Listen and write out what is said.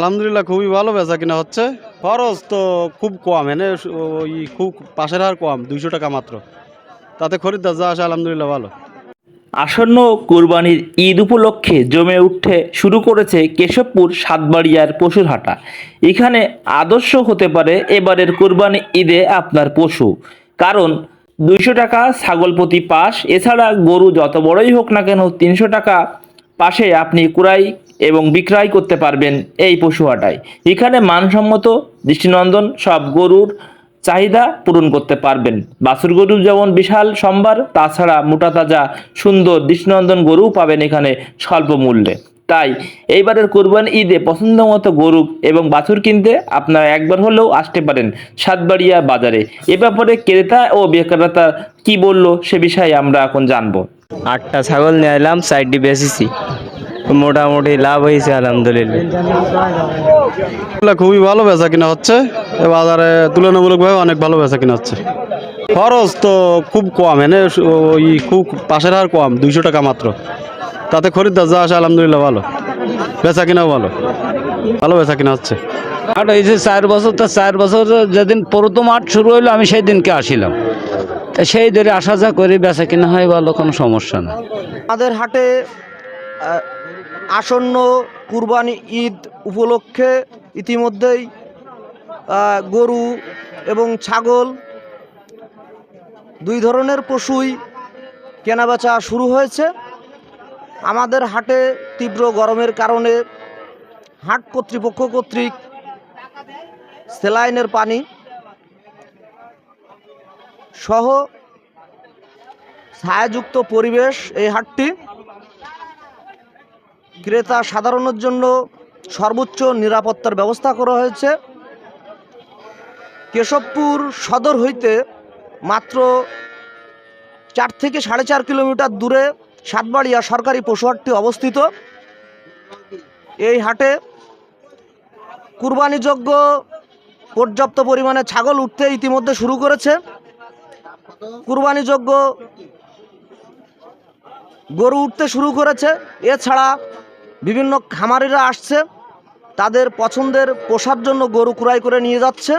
আলহামদুলিল্লাহ খুবই ভালো বেচা কিনা হচ্ছে। খরচ তো খুব কম, এনে ওই খুব পাশের হার কম, 200 টাকা মাত্র। তাতে খরিদ্দার যা আসে আলহামদুলিল্লাহ ভালো। আসন্ন কোরবানির ঈদ উপলক্ষে জমে উঠতে শুরু করেছে কেশবপুর সাতবাড়িয়ার পশুর হাটা। এখানে আদর্শ হতে পারে এবারের কোরবানি ঈদে আপনার পশু, কারণ 200 টাকা ছাগল প্রতি পাশ, এছাড়া গরু যত বড়ই হোক না কেন 300 টাকা পাশে আপনি ক্রয় এবং বিক্রয় করতে পারবেন এই পশু হাটায়। এখানে মানসম্মত দৃষ্টিনন্দন সব গরুর চাহিদা পূরণ করতে পারবেন। বাছুর গরু যেমন বিশাল সম্ভার, তাছাড়া মোটা তাজা সুন্দর দৃষ্টিনন্দন গরুও পাবেন এখানে স্বল্প মূল্যে। তাই এইবারের কোরবানি ঈদে পছন্দ মতো গরু এবং বাছুর কিনতে আপনারা একবার হলেও আসতে পারেন সাতবাড়িয়া বাজারে। এ ব্যাপারে ক্রেতা ও বিক্রেতা কি বলল সে বিষয়ে আমরা এখন জানবো। 8টা ছাগল নিয়ে এলাম, 4টি বেচেছি, মোটামুটি লাভ হয়েছে আলহামদুলিল্লাহ। খুবই ভালো বেচা কিনা হচ্ছে, এ বাজারে তুলনামূলকভাবে অনেক ভালো বেচা কিনা হচ্ছে। খরচ তো খুব কম, এনে ওই খুব পাশের হার কম, 200 টাকা মাত্র। তাতে খরিদ্দার যা আসে আলহামদুলিল্লাহ ভালো, বেচা কিনাও ভালো, ভালো বেচা কিনা হচ্ছে। হাট হয়েছে 4 বছর, তো 4 বছর যেদিন প্রথম হাট শুরু হইলো আমি সেই দিনকে আসিলাম, তা সেই ধরে আসা যা করি, বেচা কিনা হয় ভালো, কোনো সমস্যা না। আমাদের হাটে আসন্ন কুরবানি ঈদ উপলক্ষে ইতিমধ্যেই গরু এবং ছাগল দুই ধরনের পশুই কেনাবেচা শুরু হয়েছে। আমাদের হাটে তীব্র গরমের কারণে হাট কর্তৃপক্ষ কর্তৃক স্যালাইনের পানি সহ ছায়াযুক্ত পরিবেশ এই হাটটি ক্রেতা সাধারণের জন্য সর্বোচ্চ নিরাপত্তার ব্যবস্থা করা হয়েছে। কেশবপুর সদর হইতে মাত্র 4 থেকে 4.5 কিলোমিটার দূরে সাতবাড়িয়া সরকারি পশু হাটটি অবস্থিত। এই হাটে কুরবানিযোগ্য পর্যাপ্ত পরিমাণে ছাগল উঠতে ইতিমধ্যে শুরু করেছে। কুরবানিযোগ্য গরু উঠতে শুরু করেছে। এছাড়া বিভিন্ন খামারিরা আসছে, তাদের পছন্দের পোষার জন্য গরু ক্রয় করে নিয়ে যাচ্ছে।